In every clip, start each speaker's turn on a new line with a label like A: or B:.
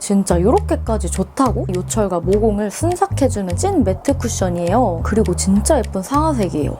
A: 진짜 이렇게까지 좋다고? 요철과 모공을 순삭해주는 찐 매트 쿠션이에요. 그리고 진짜 예쁜 상아색이에요.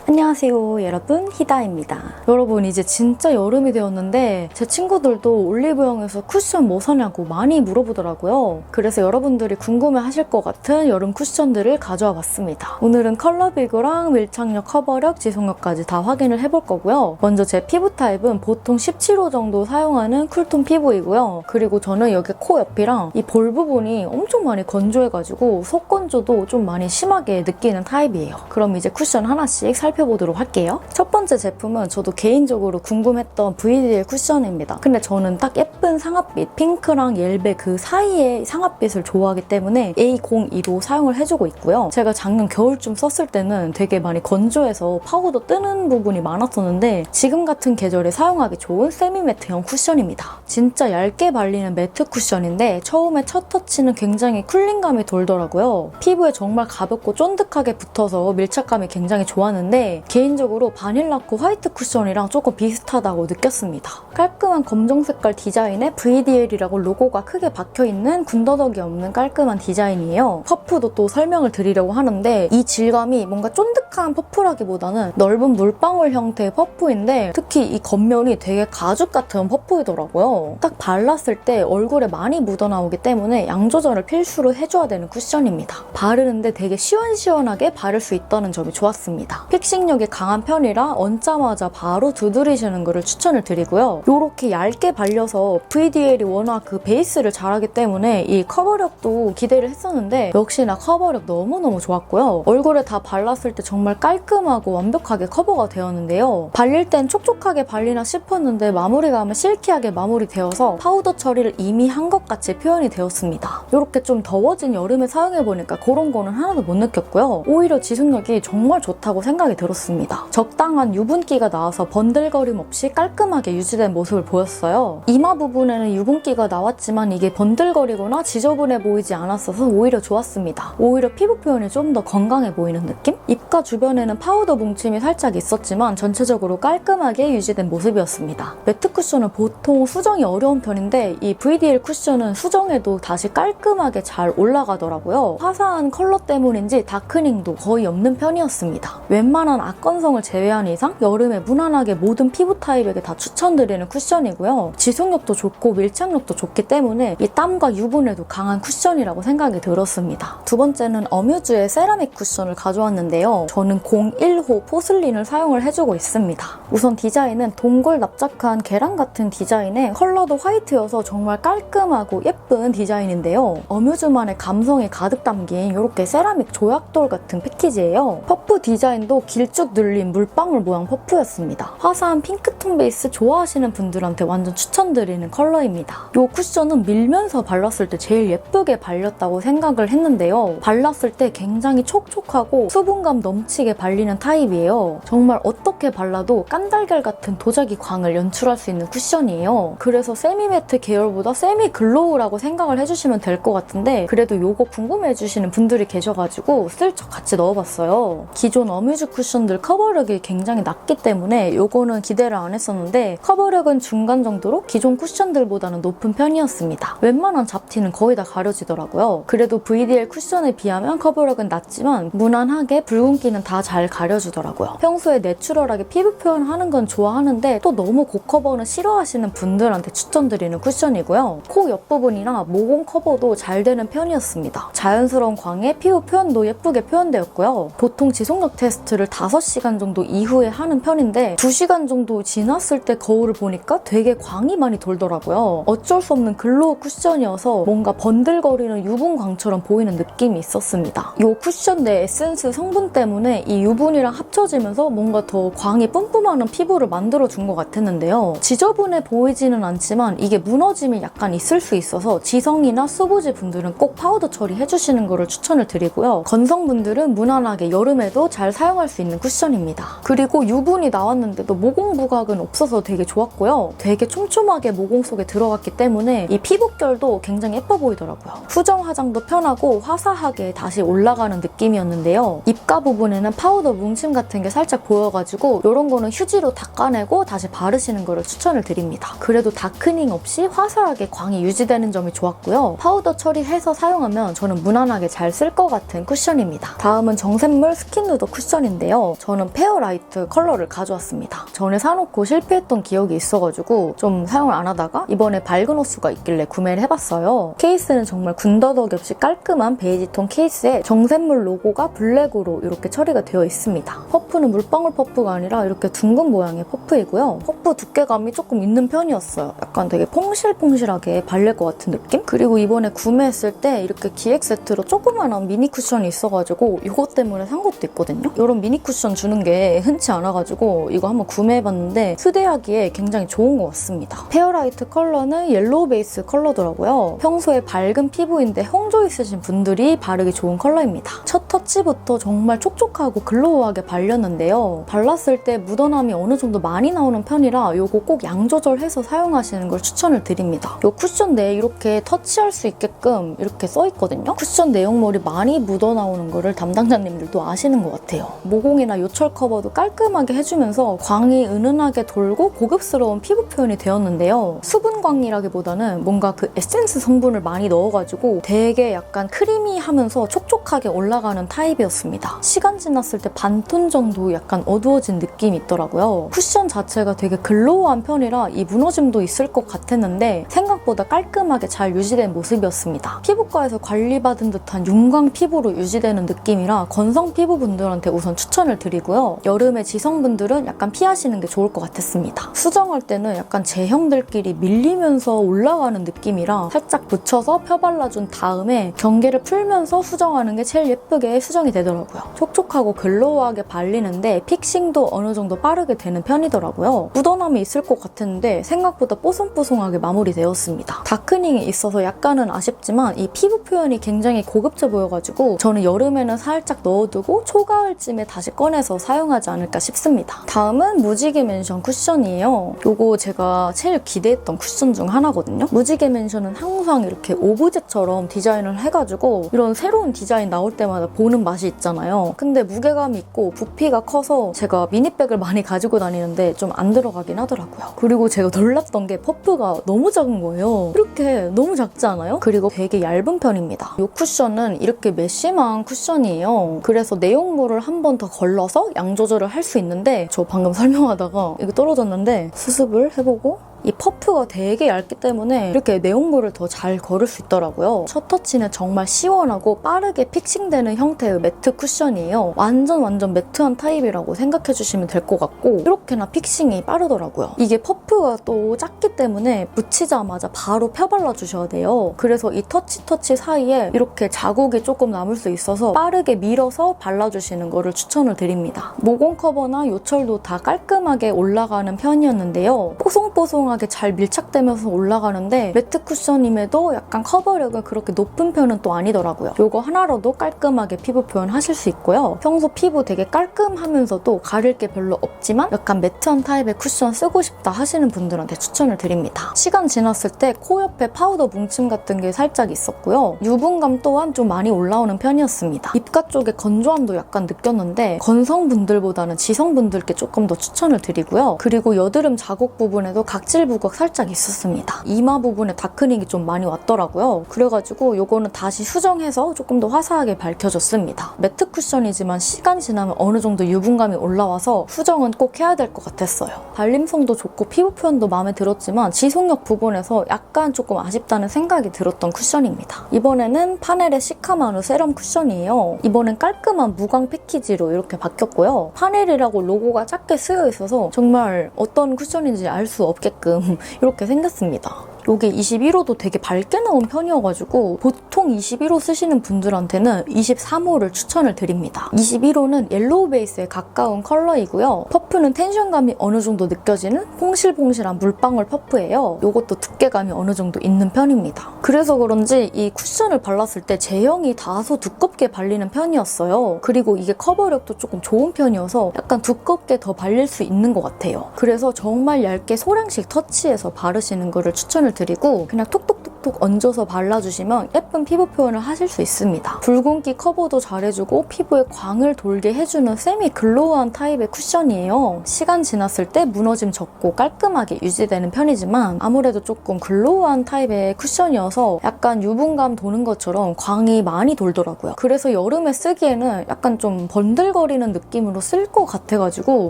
A: 안녕하세요 여러분, 히다입니다. 여러분, 이제 진짜 여름이 되었는데 제 친구들도 올리브영에서 쿠션 뭐 사냐고 많이 물어보더라고요. 그래서 여러분들이 궁금해하실 것 같은 여름 쿠션들을 가져와 봤습니다. 오늘은 컬러 비교랑 밀착력, 커버력, 지속력까지 다 확인을 해볼 거고요. 먼저 제 피부 타입은 보통 17호 정도 사용하는 쿨톤 피부이고요. 그리고 저는 여기 코 옆이랑 이 볼 부분이 엄청 많이 건조해가지고 속건조도 좀 많이 심하게 느끼는 타입이에요. 그럼 이제 쿠션 하나씩 살펴보도록 할게요. 첫 번째 제품은 저도 개인적으로 궁금했던 VDL 쿠션입니다. 근데 저는 딱 예쁜 상아빛, 핑크랑 옐베 그 사이의 상아빛을 좋아하기 때문에 A02로 사용을 해주고 있고요. 제가 작년 겨울쯤 썼을 때는 되게 많이 건조해서 파우더 뜨는 부분이 많았었는데 지금 같은 계절에 사용하기 좋은 세미매트형 쿠션입니다. 진짜 얇게 발리는 매트 쿠션인데 처음에 첫 터치는 굉장히 쿨링감이 돌더라고요. 피부에 정말 가볍고 쫀득하게 붙어서 밀착감이 굉장히 좋았는데 개인적으로 바닐라코 화이트 쿠션이랑 조금 비슷하다고 느꼈습니다. 깔끔한 검정 색깔 디자인에 VDL이라고 로고가 크게 박혀있는 군더더기 없는 깔끔한 디자인이에요. 퍼프도 또 설명을 드리려고 하는데 이 질감이 뭔가 쫀득한 퍼프라기보다는 넓은 물방울 형태의 퍼프인데 특히 이 겉면이 되게 가죽 같은 퍼프이더라고요. 딱 발랐을 때 얼굴에 많이 묻어나오기 때문에 양 조절을 필수로 해줘야 되는 쿠션입니다. 바르는데 되게 시원시원하게 바를 수 있다는 점이 좋았습니다. 픽싱력이 강한 편이라 얹자마자 바로 두드리시는 거를 추천을 드리고요. 이렇게 얇게 발려서 VDL이 워낙 그 베이스를 잘하기 때문에 이 커버력도 기대를 했었는데 역시나 커버력 너무너무 좋았고요. 얼굴에 다 발랐을 때 정말 깔끔하고 완벽하게 커버가 되었는데요. 발릴 땐 촉촉하게 발리나 싶었는데 마무리감은 실키하게 마무리되어서 파우더 처리를 이미 한 것 같이 표현이 되었습니다. 이렇게 좀 더워진 여름에 사용해보니까 그런 거는 하나도 못 느꼈고요. 오히려 지속력이 정말 좋다고 생각이 들었습니다. 적당한 유분기가 나와서 번들거림 없이 깔끔하게 유지된 모습을 보였어요. 이마 부분에는 유분기가 나왔지만 이게 번들거리거나 지저분해 보이지 않았어서 오히려 좋았습니다. 오히려 피부 표현이 좀 더 건강해 보이는 느낌? 입가 주변에는 파우더 뭉침이 살짝 있었지만 전체적으로 깔끔하게 유지된 모습이었습니다. 매트 쿠션은 보통 수정이 어려운 편인데 이 VDL 쿠션은 수정해도 다시 깔끔하게 잘 올라가더라고요. 화사한 컬러 때문인지 다크닝도 거의 없는 편이었습니다. 웬만한 악건성을 제외한 이상 여름에 무난하게 모든 피부 타입에게 다 추천드리는 쿠션이고요. 지속력도 좋고 밀착력도 좋기 때문에 이 땀과 유분에도 강한 쿠션이라고 생각이 들었습니다. 두 번째는 어뮤즈의 세라믹 쿠션을 가져왔는데요. 저는 01호 포슬린을 사용을 해주고 있습니다. 우선 디자인은 동글 납작한 계란 같은 디자인에 컬러도 화이트여서 정말 깔끔하고 예쁜 디자인인데요. 어뮤즈만의 감성이 가득 담긴 이렇게 세라믹 조약돌 같은 패키지예요. 퍼프 디자인도 길쭉 늘린 물방울 모양 퍼프였습니다. 화사한 핑크톤 베이스 좋아하시는 분들한테 완전 추천드리는 컬러입니다. 이 쿠션은 밀면서 발랐을 때 제일 예쁘게 발렸다고 생각을 했는데요. 발랐을 때 굉장히 촉촉하고 수분감 넘치게 발리는 타입이에요. 정말 어떻게 발라도 깐달걀 같은 도자기 광을 연출할 수 있는 쿠션이에요. 그래서 세미매트 계열보다 세미 글로우라고 생각을 해주시면 될 것 같은데 그래도 이거 궁금해해주시는 분들이 계셔가지고 슬쩍 같이 넣어봤어요. 기존 어뮤즈 쿠션들 커버력이 굉장히 낮기 때문에 이거는 기대를 안 했었는데 커버력은 중간 정도로 기존 쿠션들보다는 높은 편이었습니다. 웬만한 잡티는 거의 다 가려지더라고요. 그래도 VDL 쿠션에 비하면 커버력은 낮지만 무난하게 붉은기는 다 잘 가려주더라고요. 평소에 내추럴하게 피부 표현하는 건 좋아하는데 또 너무 고커버는 싫어하시는 분들한테 추천드리는 쿠션이고요. 코 옆부분이나 모공 커버도 잘 되는 편이었습니다. 자연스러운 광에 피부 표현도 예쁘게 표현되었고요. 보통 지속력 테스트를 5시간 정도 이후에 하는 편인데 2시간 정도 지났을 때 거울을 보니까 되게 광이 많이 돌더라고요. 어쩔 수 없는 글로우 쿠션이어서 뭔가 번들거리는 유분광처럼 보이는 느낌이 있었습니다. 이 쿠션 내 에센스 성분 때문에 이 유분이랑 합쳐지면서 뭔가 더 광이 뿜뿜하는 피부를 만들어준 것 같았는데요. 지저분해 보이지는 않지만 이게 무너짐이 약간 있을 수 있어서 지성이나 수부지 분들은 꼭 파우더 처리해주시는 거를 추천을 드리고요. 건성분들은 무난하게 여름에도 잘 사용할 수 있는 있는 쿠션입니다. 그리고 유분이 나왔는데도 모공 부각은 없어서 되게 좋았고요. 되게 촘촘하게 모공 속에 들어갔기 때문에 이 피부결도 굉장히 예뻐 보이더라고요. 수정 화장도 편하고 화사하게 다시 올라가는 느낌이었는데요. 입가 부분에는 파우더 뭉침 같은 게 살짝 보여가지고 이런 거는 휴지로 닦아내고 다시 바르시는 거를 추천을 드립니다. 그래도 다크닝 없이 화사하게 광이 유지되는 점이 좋았고요. 파우더 처리해서 사용하면 저는 무난하게 잘 쓸 것 같은 쿠션입니다. 다음은 정샘물 스킨 누더 쿠션인데요. 저는 페어라이트 컬러를 가져왔습니다. 전에 사놓고 실패했던 기억이 있어가지고 좀 사용을 안 하다가 이번에 밝은 호수가 있길래 구매를 해봤어요. 케이스는 정말 군더더기 없이 깔끔한 베이지톤 케이스에 정샘물 로고가 블랙으로 이렇게 처리가 되어 있습니다. 퍼프는 물방울 퍼프가 아니라 이렇게 둥근 모양의 퍼프이고요. 퍼프 두께감이 조금 있는 편이었어요. 약간 되게 퐁실퐁실하게 발릴 것 같은 느낌? 그리고 이번에 구매했을 때 이렇게 기획 세트로 조그만한 미니 쿠션이 있어가지고 이것 때문에 산 것도 있거든요. 이런 미니 쿠션 주는 게 흔치 않아가지고 이거 한번 구매해봤는데 휴대하기에 굉장히 좋은 것 같습니다. 페어라이트 컬러는 옐로우 베이스 컬러더라고요. 평소에 밝은 피부인데 홍조 있으신 분들이 바르기 좋은 컬러입니다. 첫 터치부터 정말 촉촉하고 글로우하게 발렸는데요. 발랐을 때 묻어남이 어느 정도 많이 나오는 편이라 이거 꼭 양 조절해서 사용하시는 걸 추천을 드립니다. 이 쿠션 내에 이렇게 터치할 수 있게끔 이렇게 써있거든요. 쿠션 내용물이 많이 묻어나오는 거를 담당자님들도 아시는 것 같아요. 모공이나 요철 커버도 깔끔하게 해주면서 광이 은은하게 돌고 고급스러운 피부 표현이 되었는데요. 수분 광이라기보다는 뭔가 그 에센스 성분을 많이 넣어가지고 되게 약간 크리미하면서 촉촉하게 올라가는 타입이었습니다. 시간 지났을 때 반톤 정도 약간 어두워진 느낌이 있더라고요. 쿠션 자체가 되게 글로우한 편이라 이 무너짐도 있을 것 같았는데 생각보다 깔끔하게 잘 유지된 모습이었습니다. 피부과에서 관리받은 듯한 윤광 피부로 유지되는 느낌이라 건성 피부분들한테 우선 추천을 드리고요. 여름에 지성분들은 약간 피하시는 게 좋을 것 같았습니다. 수정할 때는 약간 제형들끼리 밀리면서 올라가는 느낌이라 살짝 붙여서 펴발라준 다음에 경계를 풀면서 수정하는 게 제일 예쁘게 수정이 되더라고요. 촉촉하고 글로우하게 발리는데 픽싱도 어느 정도 빠르게 되는 편이더라고요. 묻어남이 있을 것 같았는데 생각보다 뽀송뽀송하게 마무리되었습니다. 다크닝이 있어서 약간은 아쉽지만 이 피부 표현이 굉장히 고급져 보여가지고 저는 여름에는 살짝 넣어두고 초가을쯤에 다시 꺼내서 사용하지 않을까 싶습니다. 다음은 무지개 멘션 쿠션이에요. 이거 제가 제일 기대했던 쿠션 중 하나거든요. 무지개 멘션은 항상 이렇게 오브제처럼 디자인을 해가지고 이런 새로운 디자인 나올 때마다 보는 맛이 있잖아요. 근데 무게감이 있고 부피가 커서 제가 미니백을 많이 가지고 다니는데 좀 안 들어가긴 하더라고요. 그리고 제가 놀랐던 게 퍼프가 너무 작은 거예요. 이렇게 너무 작지 않아요? 그리고 되게 얇은 편입니다. 이 쿠션은 이렇게 메쉬망 쿠션이에요. 그래서 내용물을 한 번 더 걸러서 양 조절을 할 수 있는데 저 방금 설명하다가 이거 떨어졌는데 수습을 해보고 이 퍼프가 되게 얇기 때문에 이렇게 내용물을 더 잘 걸을 수 있더라고요. 첫 터치는 정말 시원하고 빠르게 픽싱되는 형태의 매트 쿠션이에요. 완전 매트한 타입이라고 생각해주시면 될 것 같고 이렇게나 픽싱이 빠르더라고요. 이게 퍼프가 또 작기 때문에 붙이자마자 바로 펴발라주셔야 돼요. 그래서 이 터치 사이에 이렇게 자국이 조금 남을 수 있어서 빠르게 밀어서 발라주시는 거를 추천을 드립니다. 모공 커버나 요철도 다 깔끔하게 올라가는 편이었는데요. 뽀송뽀송하게 잘 밀착되면서 올라가는데 매트 쿠션임에도 약간 커버력은 그렇게 높은 편은 또 아니더라고요. 이거 하나로도 깔끔하게 피부 표현하실 수 있고요. 평소 피부 되게 깔끔하면서도 가릴 게 별로 없지만 약간 매트한 타입의 쿠션 쓰고 싶다 하시는 분들한테 추천을 드립니다. 시간 지났을 때 코 옆에 파우더 뭉침 같은 게 살짝 있었고요. 유분감 또한 좀 많이 올라오는 편이었습니다. 입가 쪽에 건조함도 약간 느꼈는데 건성분들보다는 지성분들께 조금 더 추천을 드리고요. 그리고 여드름 자국 부분에도 각질 부각 살짝 있었습니다. 이마 부분에 다크닝이 좀 많이 왔더라고요. 그래가지고 이거는 다시 수정해서 조금 더 화사하게 밝혀줬습니다. 매트 쿠션이지만 시간 지나면 어느 정도 유분감이 올라와서 수정은 꼭 해야 될 것 같았어요. 발림성도 좋고 피부 표현도 마음에 들었지만 지속력 부분에서 약간 조금 아쉽다는 생각이 들었던 쿠션입니다. 이번에는 파넬의 시카마누 세럼 쿠션이에요. 이번엔 깔끔한 무광 패키지로 이렇게 바뀌었고요. 파넬이라고 로고가 작게 쓰여 있어서 정말 어떤 쿠션인지 알 수 없게끔 이렇게 생겼습니다. 이게 21호도 되게 밝게 나온 편이어가지고 보통 21호 쓰시는 분들한테는 23호를 추천을 드립니다. 21호는 옐로우 베이스에 가까운 컬러이고요. 퍼프는 텐션감이 어느 정도 느껴지는 퐁실퐁실한 물방울 퍼프예요. 이것도 두께감이 어느 정도 있는 편입니다. 그래서 그런지 이 쿠션을 발랐을 때 제형이 다소 두껍게 발리는 편이었어요. 그리고 이게 커버력도 조금 좋은 편이어서 약간 두껍게 더 발릴 수 있는 것 같아요. 그래서 정말 얇게 소량씩 터치해서 바르시는 거를 추천을 드리고 그냥 톡톡톡톡 얹어서 발라주시면 예쁜 피부 표현을 하실 수 있습니다. 붉은기 커버도 잘해주고 피부에 광을 돌게 해주는 세미 글로우한 타입의 쿠션이에요. 시간 지났을 때 무너짐 적고 깔끔하게 유지되는 편이지만 아무래도 조금 글로우한 타입의 쿠션이어서 약간 유분감 도는 것처럼 광이 많이 돌더라고요. 그래서 여름에 쓰기에는 약간 좀 번들거리는 느낌으로 쓸 것 같아가지고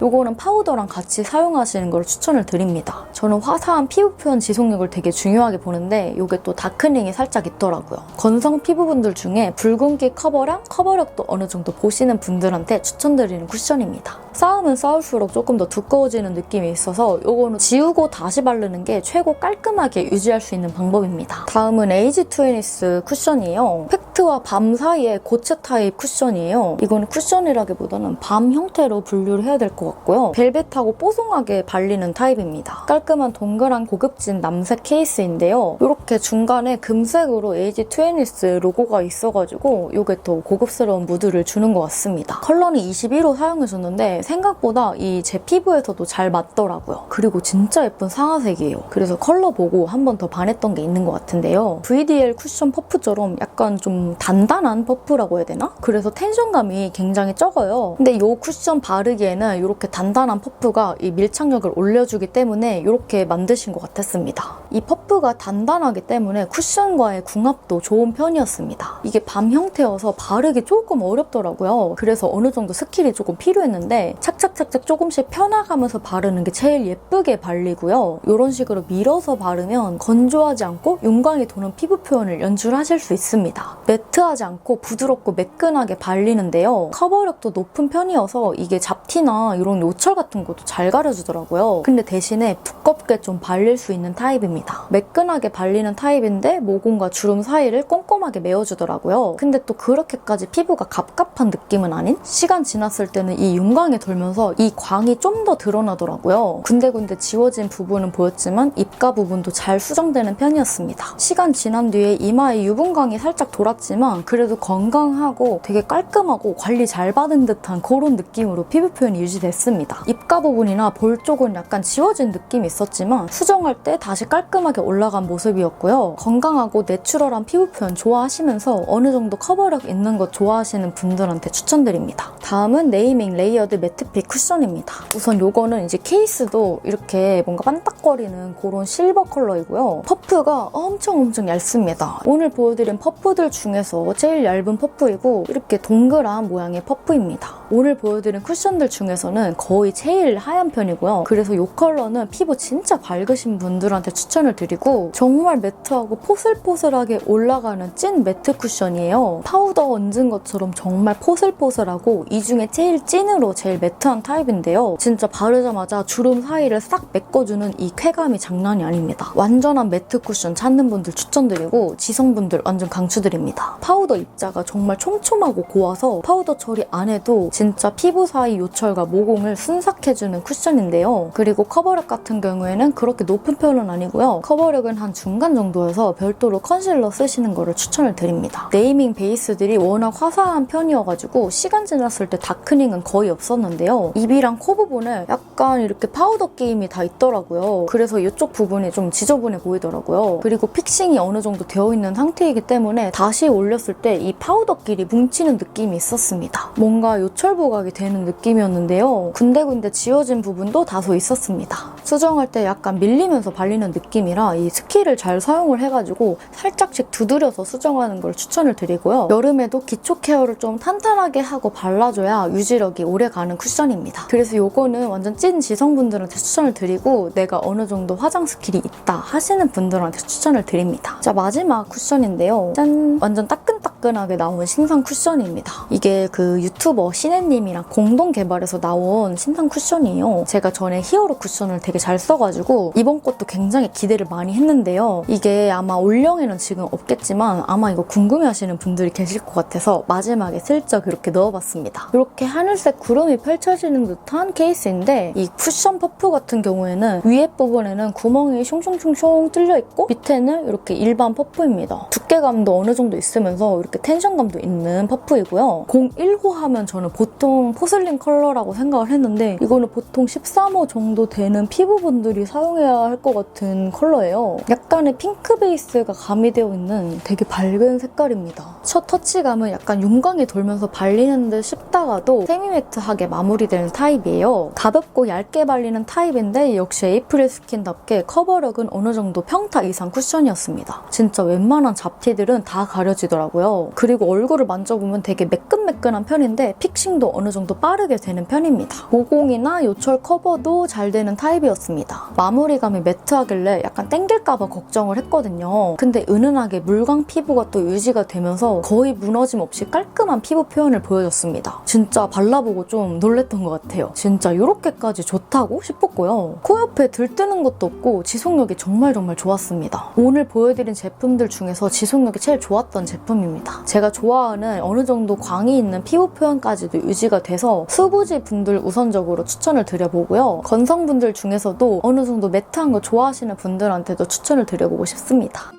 A: 이거는 파우더랑 같이 사용하시는 걸 추천을 드립니다. 저는 화사한 피부 표현 지속력을 되게 중요하게 보는데 이게 또 다크닝이 살짝 있더라고요. 건성 피부분들 중에 붉은기 커버랑 커버력도 어느 정도 보시는 분들한테 추천드리는 쿠션입니다. 쌓으면 쌓을수록 조금 더 두꺼워지는 느낌이 있어서 이거는 지우고 다시 바르는 게 최고 깔끔하게 유지할 수 있는 방법입니다. 다음은 에이지 트웬티스 쿠션이에요. 팩트와 밤 사이의 고체 타입 쿠션이에요. 이거는 쿠션이라기보다는 밤 형태로 분류를 해야 될 것 같고요. 벨벳하고 뽀송하게 발리는 타입입니다. 깔끔한 동그란 고급진 남색 케이스인데요. 이렇게 중간에 금색으로 에이지 트웬티스 로고가 있어가지고 이게 또 고급스러운 무드를 주는 것 같습니다. 컬러는 21호 사용해줬는데 생각보다 이 제 피부에서도 잘 맞더라고요. 그리고 진짜 예쁜 상아색이에요. 그래서 컬러 보고 한 번 더 반했던 게 있는 것 같은데요. VDL 쿠션 퍼프처럼 약간 좀 단단한 퍼프라고 해야 되나? 그래서 텐션감이 굉장히 적어요. 근데 이 쿠션 바르기에는 이렇게 단단한 퍼프가 이 밀착력을 올려주기 때문에 이렇게 만드신 것 같았습니다. 이 퍼프가 단단하기 때문에 쿠션과의 궁합도 좋은 편이었습니다. 이게 밤 형태여서 바르기 조금 어렵더라고요. 그래서 어느 정도 스킬이 조금 필요했는데 착착착착 조금씩 펴나가면서 바르는 게 제일 예쁘게 발리고요. 이런 식으로 밀어서 바르면 건조하지 않고 윤광이 도는 피부 표현을 연출하실 수 있습니다. 매트하지 않고 부드럽고 매끈하게 발리는데요. 커버력도 높은 편이어서 이게 잡티나 이런 요철 같은 것도 잘 가려주더라고요. 근데 대신에 두껍게 좀 발릴 수 있는 타입입니다. 매끈하게 발리는 타입인데 모공과 주름 사이를 꼼꼼하게 메워주더라고요. 근데 또 그렇게까지 피부가 갑갑한 느낌은 아닌? 시간 지났을 때는 이 윤광이 돌면서 이 광이 좀 더 드러나더라고요. 군데군데 지워진 부분은 보였지만 입가 부분도 잘 수정되는 편이었습니다. 시간 지난 뒤에 이마에 유분광이 살짝 돌았지만 그래도 건강하고 되게 깔끔하고 관리 잘 받은 듯한 그런 느낌으로 피부 표현이 유지됐습니다. 입가 부분이나 볼 쪽은 약간 지워진 느낌이 있었지만 수정할 때 다시 깔끔하게 올라간 모습이었고요. 건강하고 내추럴한 피부 표현 좋아하시면서 어느 정도 커버력 있는 것 좋아하시는 분들한테 추천드립니다. 다음은 네이밍 레이어드 매트픽 쿠션입니다. 우선 요거는 이제 케이스도 이렇게 뭔가 반딱거리는 그런 실버 컬러이고요. 퍼프가 엄청 얇습니다. 오늘 보여드린 퍼프들 중에서 제일 얇은 퍼프이고 이렇게 동그란 모양의 퍼프입니다. 오늘 보여드린 쿠션들 중에서는 거의 제일 하얀 편이고요. 그래서 이 컬러는 피부 진짜 밝으신 분들한테 추천을 드리고 정말 매트하고 포슬포슬하게 올라가는 찐 매트 쿠션이에요. 파우더 얹은 것처럼 정말 포슬포슬하고 이 중에 제일 찐으로 제일 매트한 타입인데요. 진짜 바르자마자 주름 사이를 싹 메꿔주는 이 쾌감이 장난이 아닙니다. 완전한 매트 쿠션 찾는 분들 추천드리고 지성분들 완전 강추드립니다. 파우더 입자가 정말 촘촘하고 고와서 파우더 처리 안 해도 진짜 피부 사이 요철과 모공을 순삭해주는 쿠션인데요. 그리고 커버력 같은 경우에는 그렇게 높은 편은 아니고요. 커버력은 한 중간 정도여서 별도로 컨실러 쓰시는 거를 추천을 드립니다. 네이밍 베이스들이 워낙 화사한 편이어가지고 시간 지났을 때 다크닝은 거의 없었는데요. 입이랑 코 부분에 약간 이렇게 파우더 게임이 다 있더라고요. 그래서 이쪽 부분이 좀 지저분해 보이더라고요. 그리고 픽싱이 어느 정도 되어 있는 상태이기 때문에 다시 올렸을 때 이 파우더끼리 뭉치는 느낌이 있었습니다. 뭔가 요철 부각이 되는 느낌이었는데요. 군데군데 지워진 부분도 다소 있었습니다. 수정할 때 약간 밀리면서 발리는 느낌이라 이 스킬을 잘 사용을 해가지고 살짝씩 두드려서 수정하는 걸 추천을 드리고요. 여름에도 기초 케어를 좀 탄탄하게 하고 발라줘야 유지력이 오래가는 쿠션입니다. 그래서 이거는 완전 찐 지성분들한테 추천을 드리고 내가 어느 정도 화장 스킬이 있다 하시는 분들한테 추천을 드립니다. 자, 마지막 쿠션인데요. 짠! 완전 따끈따끈 매끈매끈하게 나온 신상 쿠션입니다. 이게 그 유튜버 신혜님이랑 공동 개발해서 나온 신상 쿠션이에요. 제가 전에 히어로 쿠션을 되게 잘 써가지고 이번 것도 굉장히 기대를 많이 했는데요. 이게 아마 올영에는 지금 없겠지만 아마 이거 궁금해하시는 분들이 계실 것 같아서 마지막에 슬쩍 이렇게 넣어봤습니다. 이렇게 하늘색 구름이 펼쳐지는 듯한 케이스인데 이 쿠션 퍼프 같은 경우에는 위에 부분에는 구멍이 숑숑숑숑 뚫려있고 밑에는 이렇게 일반 퍼프입니다. 두께감도 어느 정도 있으면서 이렇게 텐션감도 있는 퍼프이고요. 01호 하면 저는 보통 포슬린 컬러라고 생각을 했는데 이거는 보통 13호 정도 되는 피부분들이 사용해야 할 것 같은 컬러예요. 약간의 핑크 베이스가 가미되어 있는 되게 밝은 색깔입니다. 첫 터치감은 약간 윤광이 돌면서 발리는 듯 싶다가도 세미매트하게 마무리되는 타입이에요. 가볍고 얇게 발리는 타입인데 역시 에이프릴 스킨답게 커버력은 어느 정도 평타 이상 쿠션이었습니다. 진짜 웬만한 잡티들은 다 가려지더라고요. 그리고 얼굴을 만져보면 되게 매끈매끈한 편인데 픽싱도 어느 정도 빠르게 되는 편입니다. 모공이나 요철 커버도 잘 되는 타입이었습니다. 마무리감이 매트하길래 약간 땡길까봐 걱정을 했거든요. 근데 은은하게 물광 피부가 또 유지가 되면서 거의 무너짐 없이 깔끔한 피부 표현을 보여줬습니다. 진짜 발라보고 좀 놀랬던 것 같아요. 진짜 이렇게까지 좋다고 싶었고요. 코 옆에 들뜨는 것도 없고 지속력이 정말 좋았습니다. 오늘 보여드린 제품들 중에서 지속력이 제일 좋았던 제품입니다. 제가 좋아하는 어느 정도 광이 있는 피부 표현까지도 유지가 돼서 수부지 분들 우선적으로 추천을 드려보고요. 건성분들 중에서도 어느 정도 매트한 거 좋아하시는 분들한테도 추천을 드려보고 싶습니다.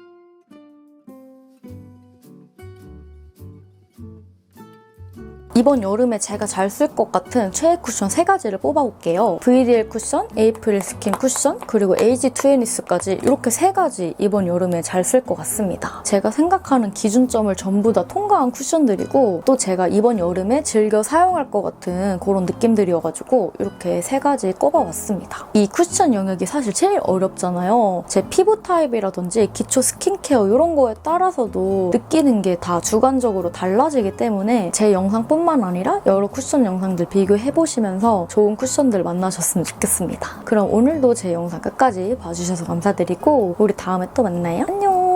A: 이번 여름에 제가 잘 쓸 것 같은 최애 쿠션 3가지를 뽑아볼게요. VDL 쿠션, 에이프릴 스킨 쿠션, 그리고 에이지 투애니스까지 이렇게 3가지 이번 여름에 잘 쓸 것 같습니다. 제가 생각하는 기준점을 전부 다 통과한 쿠션들이고 또 제가 이번 여름에 즐겨 사용할 것 같은 그런 느낌들이어가지고 이렇게 3가지 꼽아봤습니다. 이 쿠션 영역이 사실 제일 어렵잖아요. 제 피부 타입이라든지 기초 스킨케어 이런 거에 따라서도 느끼는 게 다 주관적으로 달라지기 때문에 제 영상뿐만 아니라 여러 쿠션 영상들 비교해보시면서 좋은 쿠션들 만나셨으면 좋겠습니다. 그럼 오늘도 제 영상 끝까지 봐주셔서 감사드리고 우리 다음에 또 만나요. 안녕!